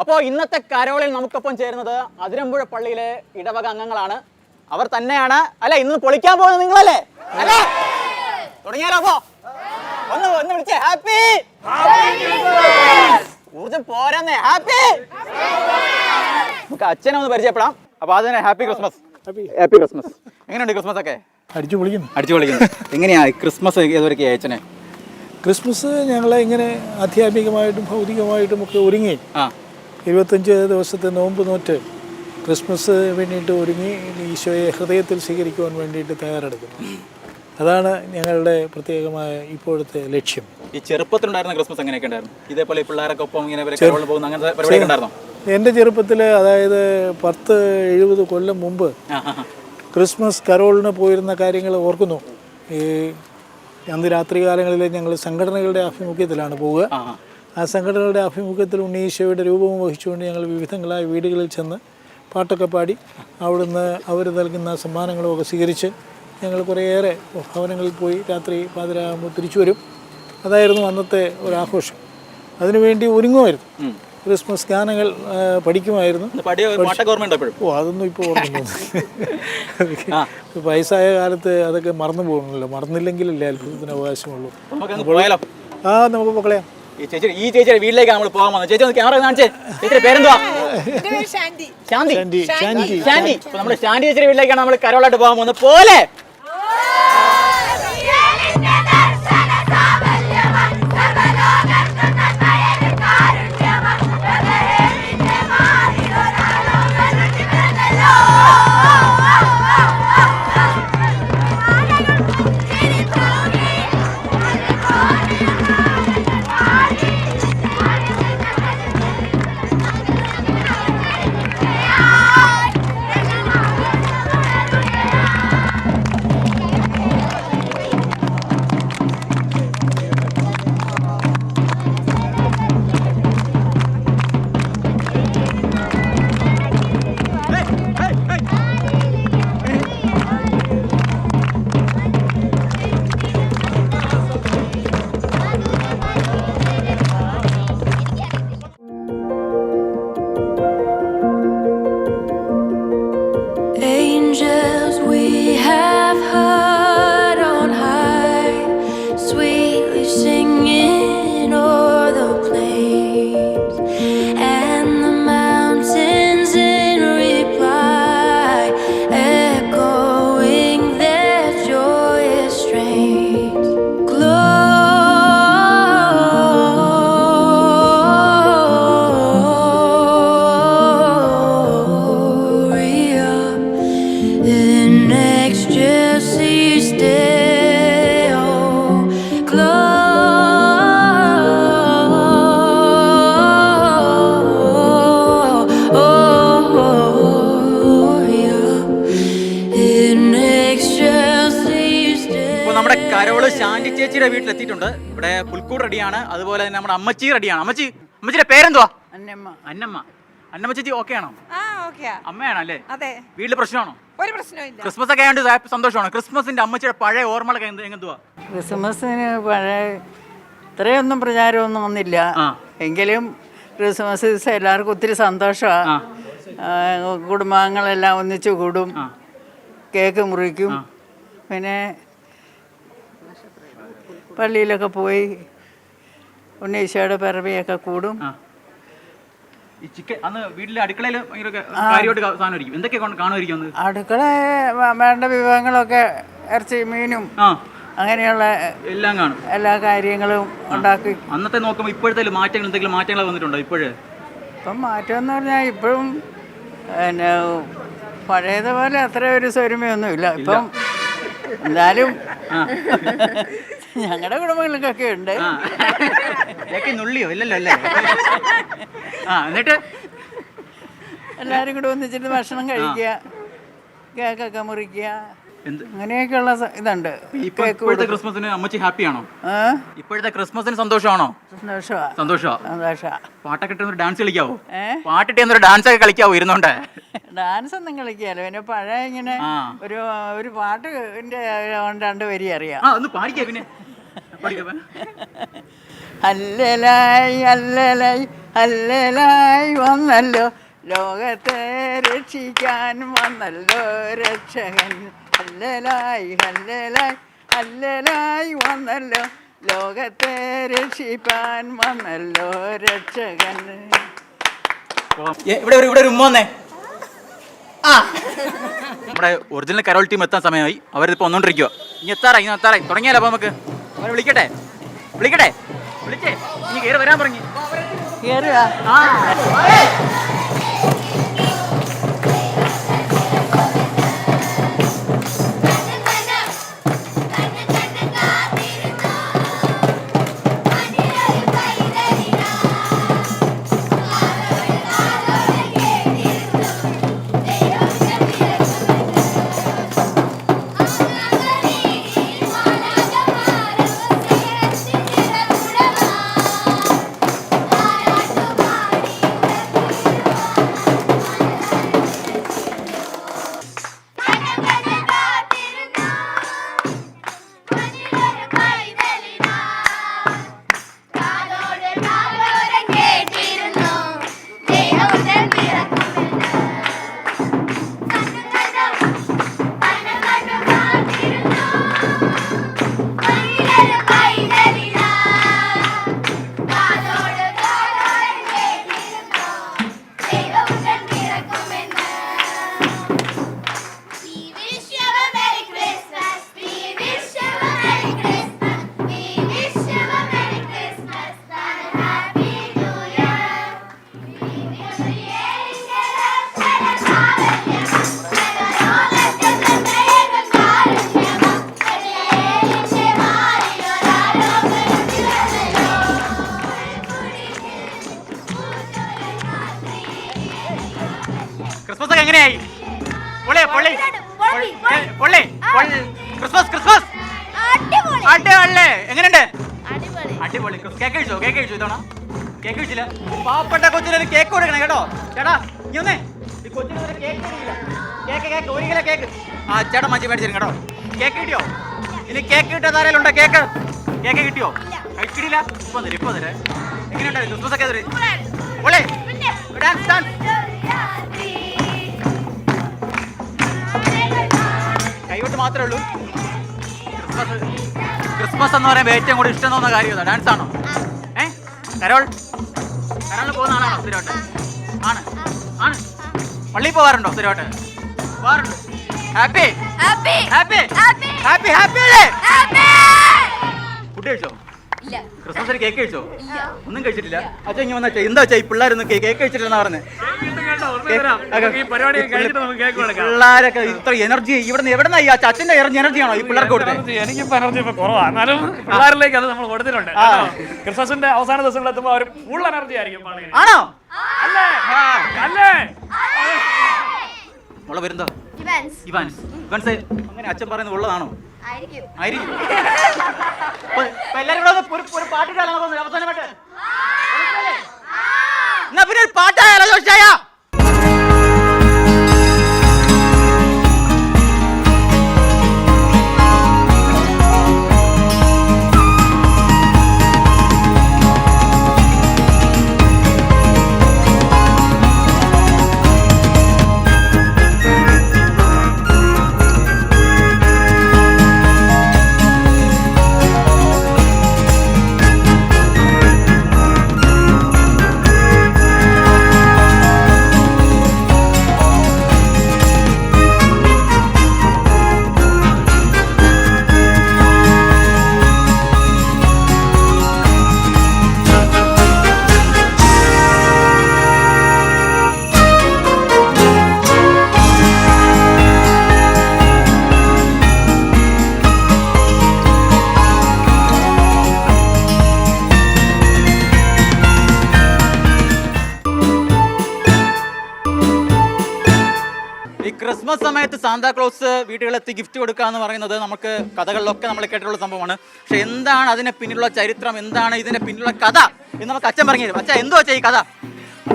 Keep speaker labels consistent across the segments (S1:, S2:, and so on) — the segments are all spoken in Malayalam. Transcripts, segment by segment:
S1: അപ്പോൾ ഇന്നത്തെ കരോളിൽ നമുക്കൊപ്പം ചേരുന്നത് അതിരമ്പുഴ പള്ളിയിലെ ഇടവക അംഗങ്ങളാണ്. അവർ തന്നെയാണ് അല്ല ഇന്ന് പൊളിക്കാൻ പോകുന്നത് നിങ്ങളല്ലേ അല്ലേ? തുടങ്ങിയാലോ? അപ്പോ ഒന്ന് വിളിച്ചേ. ഹാപ്പി ഊർജം പോരാന്നേ. ഹാപ്പി. നമുക്ക് അച്ഛനെ ഒന്ന് പരിചയപ്പെടാം. അപ്പൊ അത് തന്നെ ഹാപ്പി ക്രിസ്മസ്. Happy Christmas. എങ്ങനെയുണ്ട് ക്രിസ്മസ് ഒക്കെ? അടിച്ചു പൊളിക്കുന്നു. എങ്ങനെയാ ക്രിസ്മസ് ഏതൊക്കെ അച്ഛനെ?
S2: ക്രിസ്മസ് ഞങ്ങളെ ഇങ്ങനെ ആധ്യാത്മികമായിട്ടും ഭൗതികമായിട്ടും ഒക്കെ ഒരുങ്ങി 25 ദിവസത്തെ നോമ്പ് നോറ്റ് ക്രിസ്മസ് വേണ്ടിയിട്ട് ഒരുങ്ങി ഈശോയെ ഹൃദയത്തിൽ സ്വീകരിക്കുവാൻ വേണ്ടിയിട്ട് തയ്യാറെടുക്കുന്നു. അതാണ് ഞങ്ങളുടെ പ്രത്യേകമായ ഇപ്പോഴത്തെ ലക്ഷ്യം.
S1: ഈ ചെറുപ്പത്തിലുണ്ടായിരുന്ന ക്രിസ്മസ് എങ്ങനെയൊക്കെ ഉണ്ടായിരുന്നു? ഇതേപോലെ പിള്ളേരൊക്കെ ഒപ്പം ഇങ്ങനെ പോകുന്ന അങ്ങനത്തെ പരിപാടിയൊക്കെ ഉണ്ടായിരുന്നോ?
S2: എൻ്റെ ചെറുപ്പത്തിൽ, അതായത് 10-70 കൊല്ലം മുമ്പ് ക്രിസ്മസ് കരോളിന് പോയിരുന്ന കാര്യങ്ങൾ ഓർക്കുന്നു. ഈ അന്ന് രാത്രി കാലങ്ങളിൽ ഞങ്ങൾ സംഘടനകളുടെ ആഭിമുഖ്യത്തിലാണ് പോവുക. ആ സംഘടനകളുടെ ആഭിമുഖ്യത്തിൽ ഉണ്ണീശോയുടെ രൂപവും വഹിച്ചുകൊണ്ട് ഞങ്ങൾ വിവിധങ്ങളായ വീടുകളിൽ ചെന്ന് പാട്ടൊക്കെ പാടി അവിടുന്ന് അവർ നൽകുന്ന സമ്മാനങ്ങളും ഒക്കെ സ്വീകരിച്ച് ഞങ്ങൾ കുറേയേറെ ഭവനങ്ങളിൽ പോയി രാത്രി പാതിരാകുമ്പോൾ തിരിച്ചു വരും. അതായിരുന്നു അന്നത്തെ ഒരാഘോഷം. അതിനുവേണ്ടി ഒരുങ്ങുമായിരുന്നു. ക്രിസ്മസ് ഗാനങ്ങൾ പഠിക്കുമായിരുന്നു. അതൊന്നും ഇപ്പോൾ ഓർമ്മ. വയസ്സായ കാലത്ത് അതൊക്കെ മറന്നു പോകുന്നല്ലോ. മറന്നില്ലെങ്കിലല്ലേ അത്ഭുതത്തിന് അവകാശമുള്ളൂ. നമുക്ക് പൊക്കളയാം.
S1: ഈ ചേച്ചിയുടെ വീട്ടിലേക്ക് നമ്മൾ പോകാൻ വന്നത്. ചേച്ചി ക്യാമറ കാണിച്ചേ. ചേച്ചിയുടെ പേരെന്തുവാ? ശാന്തി. അപ്പൊ നമ്മുടെ ശാന്തി ചേച്ചിയുടെ വീട്ടിലേക്കാണ് നമ്മൾ കരോളായിട്ട് പോകാൻ പോകുന്നത്. പോലെ കരോള് ശാന്തി ചേച്ചിയുടെ വീട്ടിലെത്തിയിട്ടുണ്ട്. ഇവിടെ പുൽക്കൂട് റെഡിയാണ്. അതുപോലെ തന്നെ നമ്മുടെ അമ്മച്ചി റെഡിയാണ്. അമ്മച്ചിയുടെ പേരെന്തുവാ? അന്നമ്മ ചേച്ചി ഓക്കെ ആണോ? അമ്മയാണോ അല്ലേ? വീട്ടില് പ്രശ്നമാണോ?
S3: ഒരു പ്രശ്നമില്ല.
S1: ക്രിസ്മസ് ഒക്കെ ആയതുകൊണ്ട് സന്തോഷമാണ്. ക്രിസ്മസിന്റെ അമ്മച്ചിയുടെ പഴയ ഓർമ്മകളൊക്കെ എന്തുവാ?
S3: ക്രിസ്മസിന് പഴയ ഇത്രയൊന്നും പ്രചാരമൊന്നും വന്നില്ല. എങ്കിലും ക്രിസ്മസ് ദിവസം എല്ലാവർക്കും ഒത്തിരി സന്തോഷമാണ്. കുടുംബാംഗങ്ങളെല്ലാം ഒന്നിച്ചു കൂടും, കേക്ക് മുറിക്കും, പിന്നെ പള്ളിയിലൊക്കെ പോയി ഉണ്ണീശോയുടെ പിറവിയൊക്കെ കൂടും. അടുക്കള വേണ്ട വിഭവങ്ങളൊക്കെ ഇറച്ചി മീനും അങ്ങനെയുള്ള
S1: എല്ലാം കാണും.
S3: എല്ലാ കാര്യങ്ങളും ഉണ്ടാക്കി.
S1: അന്നത്തെ നോക്കുമ്പോൾ ഇപ്പോഴത്തെ മാറ്റങ്ങൾ എന്തെങ്കിലും മാറ്റങ്ങൾ വന്നിട്ടുണ്ടോ?
S3: ഇപ്പം മാറ്റം എന്ന് പറഞ്ഞാൽ ഇപ്പോഴും പിന്നെ പഴയതുപോലെ അത്ര ഒരു സ്വരുമയൊന്നുമില്ല ഇപ്പം. എന്തായാലും ഞങ്ങളുടെ കുടുംബങ്ങൾക്കൊക്കെ ഉണ്ട്.
S1: നുള്ളിയോ? ഇല്ലല്ലോ അല്ലേ? എന്നിട്ട്
S3: എല്ലാവരും കൂടെ ഒന്നിച്ചിട്ട് ഭക്ഷണം കഴിക്കുക, കേക്കൊക്കെ മുറിക്കുക, അങ്ങനെയൊക്കെയുള്ള ഇതുണ്ട്.
S1: ഇപ്പോഴത്തെ ക്രിസ്മസിന് അമ്മച്ചി ഹാപ്പിയാണോ? ഇപ്പോഴത്തെ ക്രിസ്മസിന് സന്തോഷമാണോ? സന്തോഷമാ. പാട്ടൊക്കെ ഇട്ട് ഡാൻസ് കളിക്കാവോ? പാട്ടിട്ട് ഡാൻസ് ഒക്കെ കളിക്കാവോ ഇരുന്നോണ്ട്?
S3: ഡാൻസ് ഒന്നും കളിക്കാലോ. പിന്നെ പഴയ ഇങ്ങനെ ഒരു പാട്ടിന്റെ 2 വരി അറിയാം.
S1: പിന്നെ
S3: അല്ലലായി അല്ലലായി ഹല്ലേലായി വന്നല്ലോ, ലോകത്തെ രക്ഷിക്കാൻ വന്നല്ലോ രക്ഷകൻ. ഹല്ലേലായി ഹല്ലേലായി ഹല്ലേലായി വന്നല്ലോ, ലോകത്തെ രക്ഷിപ്പാൻ വന്നല്ലോ രക്ഷകൻ.
S1: ഇവിടെ ഒരു ഉമ്മ വന്നേ. ആ നമ്മുടെ ഒറിജിനൽ കരോൾ ടീം എത്താൻ സമയമായി. അവരിപ്പോൾ വന്നോണ്ടിരിക്കുക. ഇനി എത്താറായി തുടങ്ങിയാലോ. അപ്പോൾ നമുക്ക് അവരെ വിളിക്കട്ടെ വിളിച്ചേ ഇനി കയറി വരാൻ പറഞ്ഞു.
S3: കേറുക.
S1: ക്രിസ്മസ് ഒക്കെ എങ്ങനെയായി? ക്രിസ്മസ് അടിപൊളി. എങ്ങനെയുണ്ട്? അടിപൊളി. കേക്ക് കഴിച്ചോ ഇതോണ? കേക്ക് കഴിച്ചില്ല. പാവപ്പെട്ട കൊച്ചിന് കേക്ക് കൊടുക്കണം കേട്ടോ. ചേട്ടാ നീ ഒന്നേ ഈ കൊച്ചിന് കേക്ക് കൊടുക്കില്ല. Cake 1 kilo cake. ആ ചേട്ടാ മഞ്ചി മേടിച്ചിരും കേട്ടോ. കേക്ക് കിട്ടിയോ? ഇനി കേക്ക് കിട്ടാത്ത ആരെങ്കിലും ഉണ്ടോ? കേക്ക് കിട്ടിയോ? കഴിച്ചിട്ടില്ല. ഇപ്പൊ തരേ. എങ്ങനെയുണ്ട് ക്രിസ്മസ് ഒക്കെ? ഡാൻസ് കൈവിട്ട് മാത്രമേ ഉള്ളൂ. ക്രിസ്മസ് എന്ന് പറയുമ്പോൾ ഏറ്റവും കൂടുതൽ ഇഷ്ടം തോന്നുന്ന കാര്യം ഡാൻസ് ആണോ? കരോളിന് പോകുന്നതാണോ സ്ഥിരമായിട്ട്? ആണ്. പള്ളിയിൽ പോകാറുണ്ടോ സ്ഥിരമായിട്ട്? പോകാറുണ്ട്. ഹാപ്പി ഫുഡ് കഴിച്ചോ? ക്രിസ്മസിന് കേക്ക് കഴിച്ചോ? ഒന്നും കഴിച്ചിട്ടില്ല. അച്ഛൻ ഇങ്ങനെ വന്നാ എന്താ വെച്ചാ ഈ പിള്ളേരൊന്നും കേക്ക് കഴിച്ചിട്ടില്ലെന്നാ പറഞ്ഞത്. പിള്ളേരൊക്കെ ഇത്ര എനർജി ഇവിടുന്ന് എവിടെന്നാ ഈ അച്ഛന്റെ എനർജിയാണോ ഈ പിള്ളേർക്ക് കൊടുത്തത്?
S4: എനിക്കിപ്പോ എനർജി ഇപ്പൊ കുറവാണ്. എന്നാലും പിള്ളേരിലേക്ക് അത് നമ്മൾ കൊടുത്തിട്ടുണ്ട്. ക്രിസ്മസിന്റെ അവസാന ദിവസങ്ങളിൽ എത്തുമ്പോൾ അവർ ഫുൾ എനർജി ആയിരിക്കും.
S1: ആണോ?
S4: അല്ലേ
S1: മുള വരുന്നോ? ഇവാൻസ് അങ്ങനെ അച്ഛൻ പറയുന്നത് ഉള്ളതാണോ? ആയിരിക്കും. എല്ലാരും കൂടെ ഒരു പാട്ടിട്ടാലോ? അവസാനമായിട്ട് എന്നാ പിന്നെ ഒരു പാട്ടായാലോ ചോദിച്ചായ? ക്രിസ്മസ് സമയത്ത് സാന്താക്ലോസ് വീടുകളെത്തി ഗിഫ്റ്റ് കൊടുക്കുക എന്ന് പറയുന്നത് നമുക്ക് കഥകളിലൊക്കെ നമ്മൾ കേട്ടിട്ടുള്ള സംഭവമാണ്. പക്ഷെ എന്താണ് അതിന് പിന്നിലുള്ള ചരിത്രം, എന്താണ് ഇതിന്റെ പിന്നിലുള്ള കഥ എന്ന് നമുക്ക് അച്ഛൻ പറഞ്ഞു തരും. അച്ഛാ എന്തോ അച്ഛാ ഈ കഥ?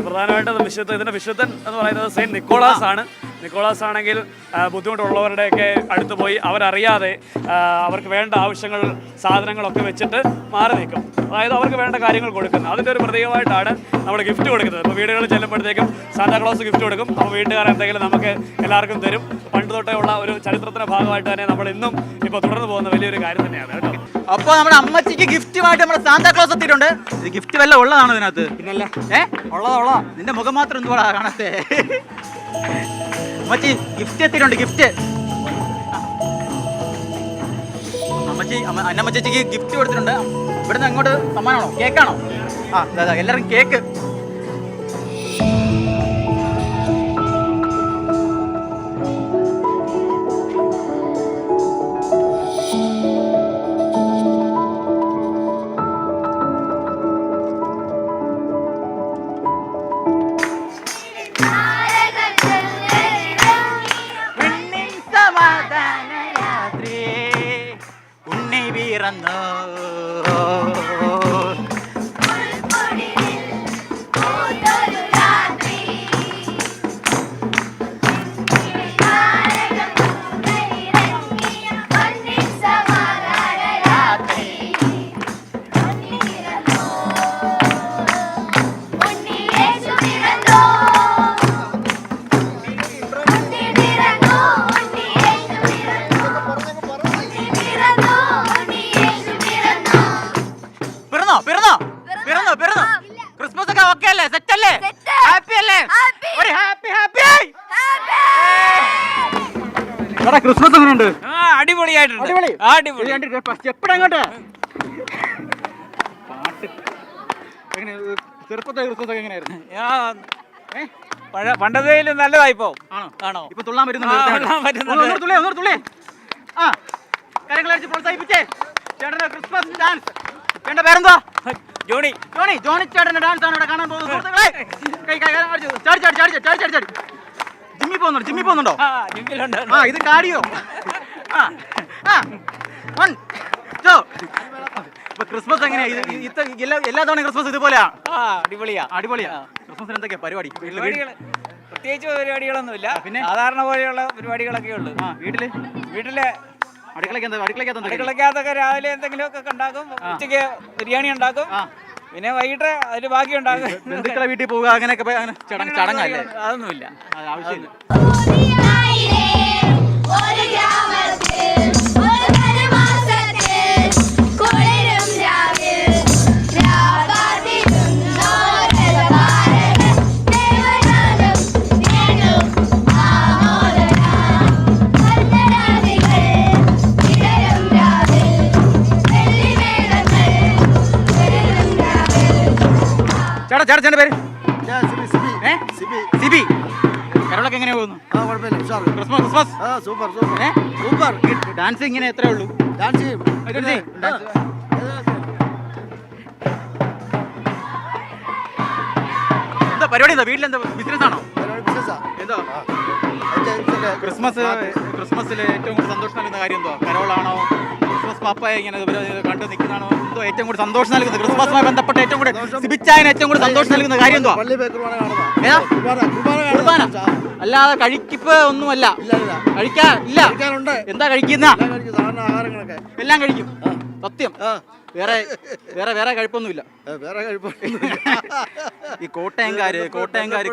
S4: പ്രധാനമായിട്ടും ഇതിന്റെ വിശുദ്ധൻ എന്ന് പറയുന്നത് സെയിന്റ് നിക്കോളാസ് ആണ്. നിക്കോളാസ് ആണെങ്കിൽ ബുദ്ധിമുട്ടുള്ളവരുടെയൊക്കെ അടുത്ത് പോയി അവരറിയാതെ അവർക്ക് വേണ്ട ആവശ്യങ്ങൾ സാധനങ്ങളൊക്കെ വെച്ചിട്ട് മാറി നിൽക്കും. അതായത് അവർക്ക് വേണ്ട കാര്യങ്ങൾ കൊടുക്കുന്നത്. അതിൻ്റെ ഒരു പ്രതീകമായിട്ടാണ് നമ്മൾ ഗിഫ്റ്റ് കൊടുക്കുന്നത്. ഇപ്പോൾ വീടുകളിൽ ചെല്ലുമ്പോഴത്തേക്കും സാന്താക്ലോസ് ഗിഫ്റ്റ് കൊടുക്കും. അപ്പോൾ വീട്ടുകാർ എന്തെങ്കിലും നമുക്ക് എല്ലാവർക്കും തരും. പണ്ട് തൊട്ടേ ഉള്ള ഒരു ചരിത്രത്തിന്റെ ഭാഗമായിട്ട് തന്നെ നമ്മൾ ഇന്നും ഇപ്പോൾ തുടർന്ന് പോകുന്ന വലിയൊരു കാര്യം തന്നെയാണ് കേട്ടോ.
S1: അപ്പോൾ നമ്മുടെ അമ്മച്ചിക്ക് ഗിഫ്റ്റുമായിട്ട് നമ്മുടെ സാന്താക്ലോസ് എത്തിയിട്ടുണ്ട്. ഇത് ഗിഫ്റ്റ് വല്ല ഉള്ളതാണോ ഇതിനകത്ത്?
S4: പിന്നല്ല,
S1: ഉള്ളതാ. നിന്റെ മുഖം മാത്രം എന്തുവാ കാണത്തെ? അമ്മച്ചി ഗിഫ്റ്റ് എത്തിയിട്ടുണ്ട്. ഗിഫ്റ്റ് അന്നമ്മച്ചിക്ക് ഗിഫ്റ്റ് കൊടുത്തിട്ടുണ്ട്. ഇവിടുന്ന് അങ്ങോട്ട് സമ്മാനമാണോ? കേക്കാണോ? ആ എല്ലാവരും കേക്ക്. ക്രിസ്മസ് ഒക്കെ ഓക്കെ അല്ലേ? സെറ്റ് അല്ലേ? ഹാപ്പി അല്ലേ? ഒരു ഹാപ്പി ക്രിസ്മസ് എങ്ങനെയുണ്ട്?
S4: അടിപൊളിയായിട്ടുണ്ട്.
S1: എപ്പോഴങ്ങോട്ട് പാട്ട് ചെറുപ്പത്തെ ക്രിസ്മസ് ഒക്കെ എങ്ങനെയായിരുന്നു?
S4: പണ്ടതേലും നല്ലതായിപ്പോ.
S1: ആണോ? ഇപ്പൊ തുള്ളാൻ പറ്റുന്നുണ്ട്. തുള്ളേ. ആ കാര്യങ്ങൾ പ്രോത്സാഹിപ്പിച്ചേ. ചേട്ടന്റെ ക്രിസ്മസ് ഡാൻസ്. ചേട്ടന്റെ പേരെന്താ? ജോണി ചേട്ടന്റെ ഡാൻസ് ആണ് ഇവിടെ കാണാൻ പോകുന്നത്. ജിമ്മി പോകുന്നുണ്ടോ? ഇത് കാടിയോ? ക്രിസ്മസ് എങ്ങനെയാ? എല്ലാ തവണ ക്രിസ്മസ് ഇതുപോലെയാ? അടിപൊളിയാ. ക്രിസ്മസിന് എന്തൊക്കെയാ പരിപാടി?
S5: പ്രത്യേകിച്ച് പരിപാടികളൊന്നുമില്ല, പിന്നെ സാധാരണ പോലെയുള്ള പരിപാടികളൊക്കെ ഉള്ളു. വീട്ടിലെ അടുക്കളക്കകത്തൊക്കെ രാവിലെ എന്തെങ്കിലുമൊക്കെ ഉണ്ടാക്കും. ഉച്ചയ്ക്ക് ബിരിയാണി ഉണ്ടാക്കും. പിന്നെ വൈകിട്ട് അതിന് ബാക്കി ഉണ്ടാക്കും.
S1: ബന്ധുക്കളെ വീട്ടിൽ പോവുക അങ്ങനെയൊക്കെ ചടങ്ങല്ലേ?
S5: അതൊന്നുമില്ല,
S1: ആവശ്യമില്ല. ചേട്ടന്റെ പേര്? സിബി. കരോളൊക്കെ എങ്ങനെ പോകുന്നു? Christmas super. ഡാൻസ് ഇങ്ങനെ എത്രേ ഉള്ളൂ? എന്താ പരിപാടി? എന്താ വീട്ടിലെന്താ ബിസിനസ് ആണോ? എന്തോ ക്രിസ്മസിൽ ഏറ്റവും കൂടുതൽ സന്തോഷം നൽകുന്ന കാര്യം എന്തോ? കരോളാണോ? ക്രിസ്മസ് പാപ്പയെ ഇങ്ങനെ കണ്ടു നിൽക്കുന്നതാണോ? എന്തോ ഏറ്റവും കൂടുതൽ സന്തോഷം നൽകുന്നത്? ക്രിസ്മസുമായി ബന്ധപ്പെട്ട് ഏറ്റവും കൂടുതൽ സിബിച്ചായന് ഏറ്റവും കൂടുതൽ സന്തോഷം നൽകുന്ന കാര്യം എന്തോ? കുർബാന. അല്ലാതെ കഴിക്കിപ്പ് ഒന്നുമല്ല. കഴിക്കാറില്ല. എന്താ കഴിക്കുന്ന? എല്ലാം കഴിക്കും. സത്യം. വേറെ കഴിപ്പൊന്നുമില്ല. ഈ കോട്ടയംകാര്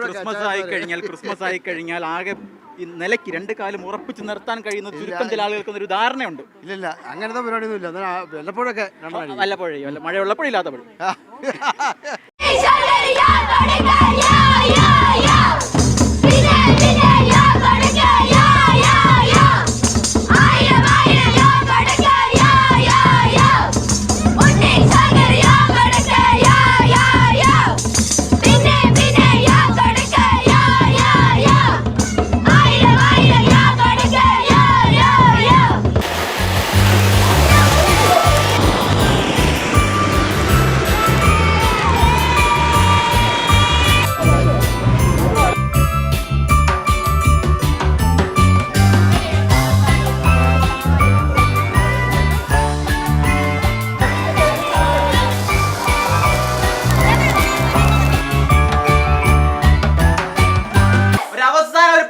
S1: ക്രിസ്മസ് ആയി കഴിഞ്ഞാൽ ആകെ ഈ നിലയ്ക്ക് രണ്ട് കാലും ഉറപ്പിച്ച് നിർത്താൻ കഴിയുന്ന ചുരുക്കം ചില ആളുകൾക്ക് ഒരു ധാരണയുണ്ട്.
S6: ഇല്ല, അങ്ങനത്തെ പരിപാടിയൊന്നും ഇല്ല. വല്ലപ്പോഴൊക്കെ
S1: വല്ലപ്പോഴും മഴ ഉള്ളപ്പോഴും ഇല്ലാത്തപ്പോഴും.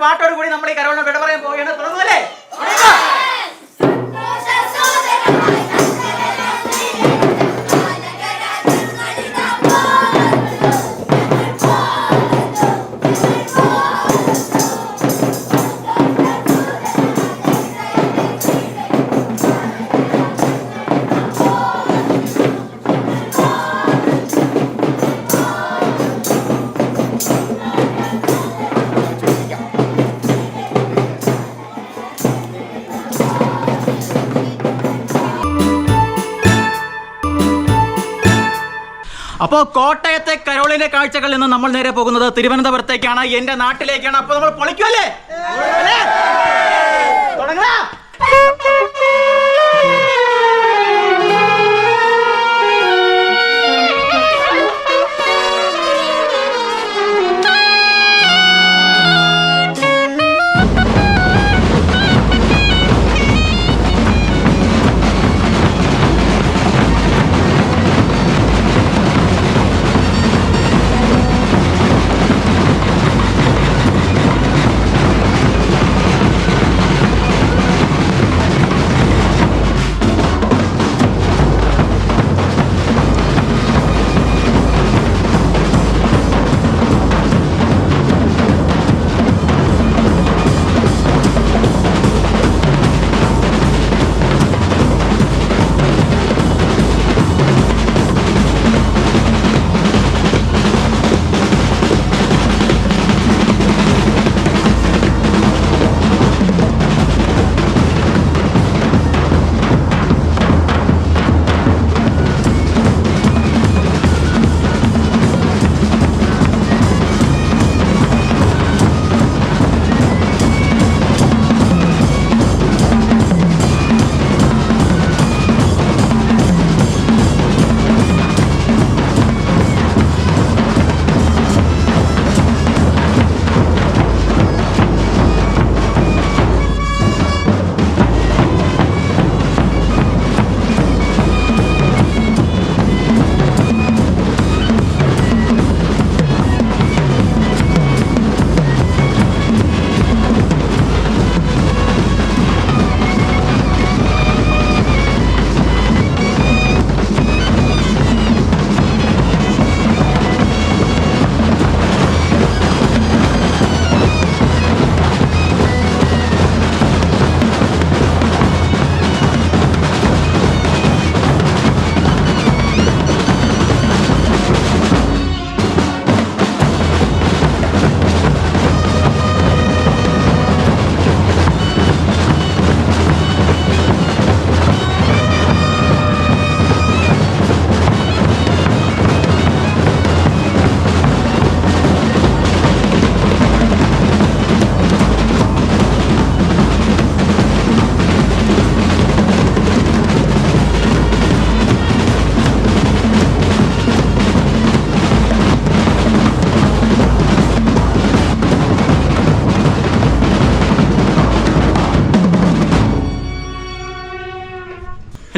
S1: പാട്ടോട് കൂടി നമ്മൾ ഈ കരോളിനെ വിട പറയാൻ പോവുകയാണ്. തുടങ്ങുമല്ലേ? അപ്പോൾ കോട്ടയത്തെ കരോളിന്റെ കാഴ്ചകളിൽ നിന്ന് നമ്മൾ നേരെ പോകുന്നത് തിരുവനന്തപുരത്തേക്കാണ്, എന്റെ നാട്ടിലേക്കാണ്. അപ്പോൾ നമ്മൾ പൊളിക്കുമല്ലേ? തുടങ്ങാം.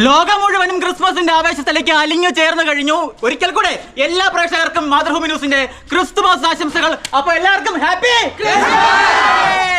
S1: ലോകം മുഴുവനും ക്രിസ്മസിന്റെ ആവേശത്തിലേക്ക് അലിഞ്ഞു ചേർന്ന് കഴിഞ്ഞു. ഒരിക്കൽ കൂടെ എല്ലാ പ്രേക്ഷകർക്കും മാതൃഭൂമി ന്യൂസിന്റെ ക്രിസ്തുമസ് ആശംസകൾ. അപ്പൊ എല്ലാവർക്കും ഹാപ്പി ക്രിസ്മസ്.